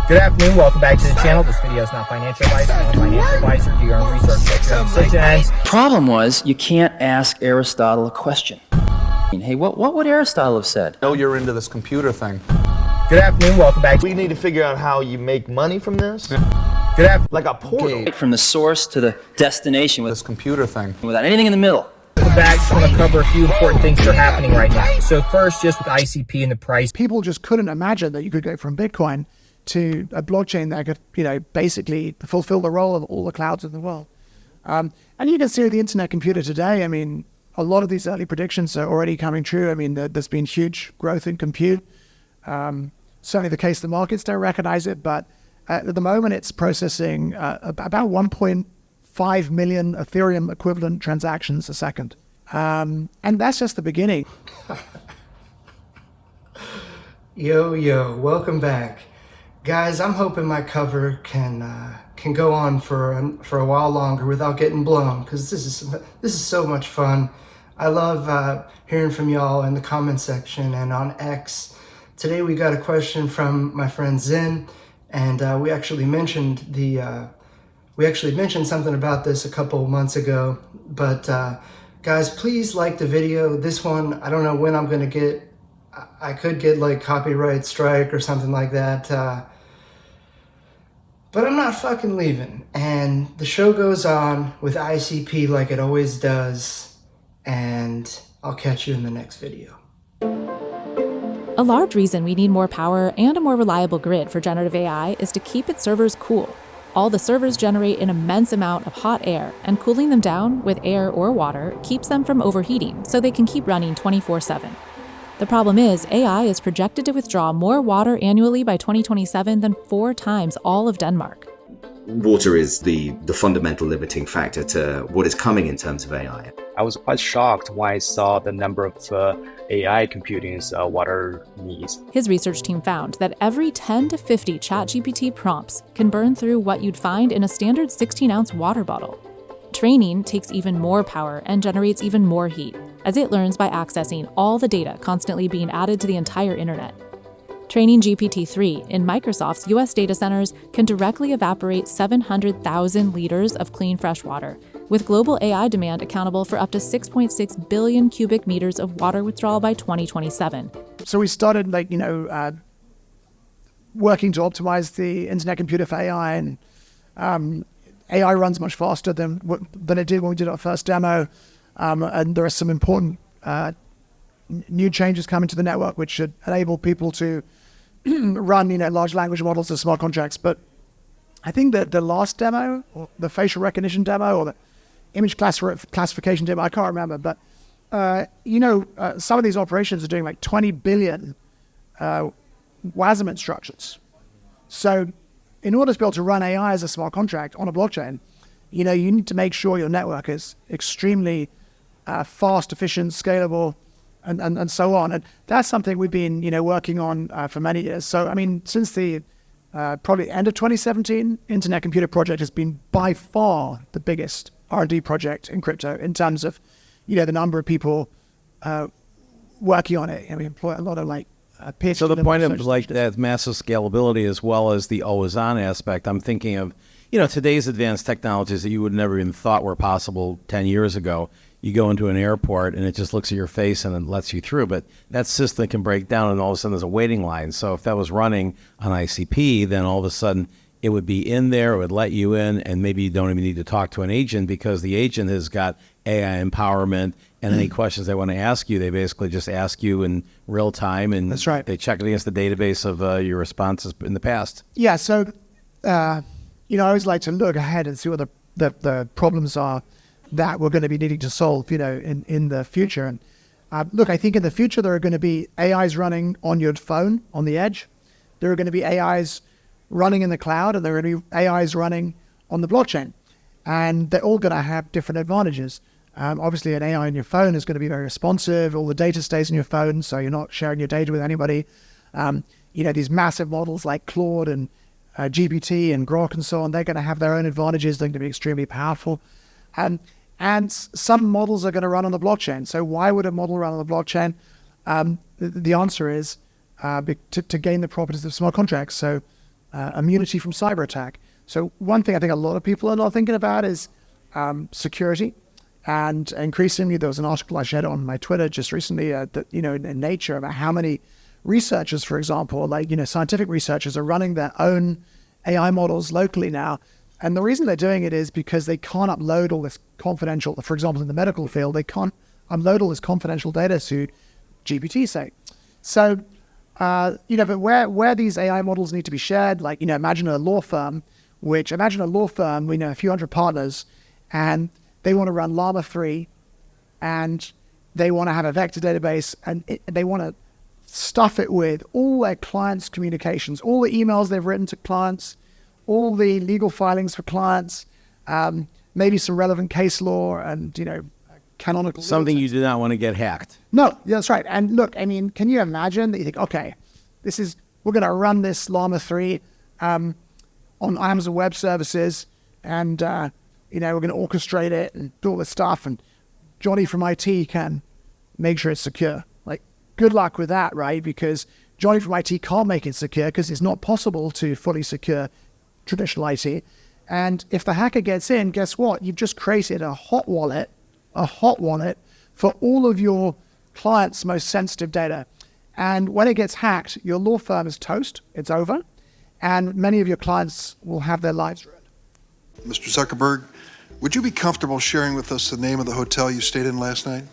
Good afternoon, welcome back to the channel. This video is not financial advice. I'm a financial advisor. Do your own research, make your own decisions. Problem was, you can't ask Aristotle a question. Hey, what would Aristotle have said? Know you're into this computer thing. Good afternoon, welcome back. We need to figure out how you make money from this. Good afternoon. Like a portal. Right from the source to the destination This computer thing. without anything in the middle. Welcome back. Just want to cover a few important things that are happening right now. So first, just with ICP and the price. People just couldn't imagine that you could go from Bitcoin to a blockchain that could, basically fulfill the role of all the clouds in the world. And you can see with the internet computer today, I mean, a lot of these early predictions are already coming true. I mean, there's been huge growth in compute. Certainly the case the markets don't recognize it, but at the moment it's processing about 1.5 million Ethereum equivalent transactions a second. And that's just the beginning. Yo, welcome back. Guys, I'm hoping my cover can go on for a while longer without getting blown, because this is so much fun. I love hearing from y'all in the comment section and on X. Today we got a question from my friend Zen, and we actually mentioned something about this a couple months ago. But guys, please like the video. This one, I don't know when I'm gonna get. I could get like copyright strike or something like that. But I'm not fucking leaving. And the show goes on with ICP like it always does. And I'll catch you in the next video. A large reason we need more power and a more reliable grid for generative AI is to keep its servers cool. All the servers generate an immense amount of hot air, and cooling them down with air or water keeps them from overheating so they can keep running 24/7. The problem is, AI is projected to withdraw more water annually by 2027 than 4 times all of Denmark. Water is the fundamental limiting factor to what is coming in terms of AI. I was quite shocked when I saw the number of AI computing's water needs. His research team found that every 10 to 50 ChatGPT prompts can burn through what you'd find in a standard 16-ounce water bottle. Training takes even more power and generates even more heat, as it learns by accessing all the data constantly being added to the entire internet. Training GPT-3 in Microsoft's US data centers can directly evaporate 700,000 liters of clean fresh water, with global AI demand accountable for up to 6.6 billion cubic meters of water withdrawal by 2027. So we started working to optimize the internet computer for AI, and AI runs much faster than it did when we did our first demo. And there are some important new changes coming to the network which should enable people to run large language models as smart contracts. But I think that the last demo, or the facial recognition demo, or the image classification demo, I can't remember, but some of these operations are doing like 20 billion WASM instructions. So in order to be able to run AI as a smart contract on a blockchain, you need to make sure your network is extremely fast, efficient, scalable, and so on. And that's something we've been, working on for many years. So, I mean, since the probably end of 2017, Internet Computer Project has been by far the biggest R&D project in crypto in terms of, the number of people working on it. And we employ a lot of PhD. So the point of that massive scalability as well as the always-on aspect, I'm thinking of, today's advanced technologies that you would never even thought were possible 10 years ago. You go into an airport and it just looks at your face and it lets you through, but that system can break down and all of a sudden there's a waiting line. So if that was running on ICP, then all of a sudden it would be in there, it would let you in, and maybe you don't even need to talk to an agent because the agent has got AI empowerment, and any questions they want to ask you, they basically just ask you in real time, and that's right. They check it against the database of your responses in the past. Yeah, so, I always like to look ahead and see what the problems are that we're going to be needing to solve, in the future. And look, I think in the future there are going to be AIs running on your phone, on the edge. There are going to be AIs running in the cloud, and there are going to be AIs running on the blockchain. And they're all going to have different advantages. Obviously, an AI on your phone is going to be very responsive. All the data stays in your phone, so you're not sharing your data with anybody. These massive models like Claude and GPT and Grok and so on, they're going to have their own advantages. They're going to be extremely powerful. And some models are going to run on the blockchain. So why would a model run on the blockchain? The answer is to gain the properties of smart contracts. So immunity from cyber attack. So one thing I think a lot of people are not thinking about is security. And increasingly, there was an article I shared on my Twitter just recently that, in Nature, about how many researchers, for example, scientific researchers are running their own AI models locally now. And the reason they're doing it is because they can't upload all this confidential, for example, in the medical field, they can't upload all this confidential data to GPT, say. So, but where these AI models need to be shared, imagine a law firm, a few hundred partners, and they want to run Llama 3, and they want to have a vector database, and they want to stuff it with all their clients' communications, all the emails they've written to clients, all the legal filings for clients, maybe some relevant case law and, canonical. Something you do not want to get hacked. No, that's right. And look, can you imagine that you think, okay, we're going to run this Llama 3 on Amazon Web Services, and we're going to orchestrate it and do all this stuff, and Johnny from IT can make sure it's secure. Good luck with that, right? Because Johnny from IT can't make it secure because it's not possible to fully secure traditional IT. And if the hacker gets in, guess what? You've just created a hot wallet for all of your clients' most sensitive data. And when it gets hacked, your law firm is toast. It's over. And many of your clients will have their lives ruined. Mr. Zuckerberg, would you be comfortable sharing with us the name of the hotel you stayed in last night?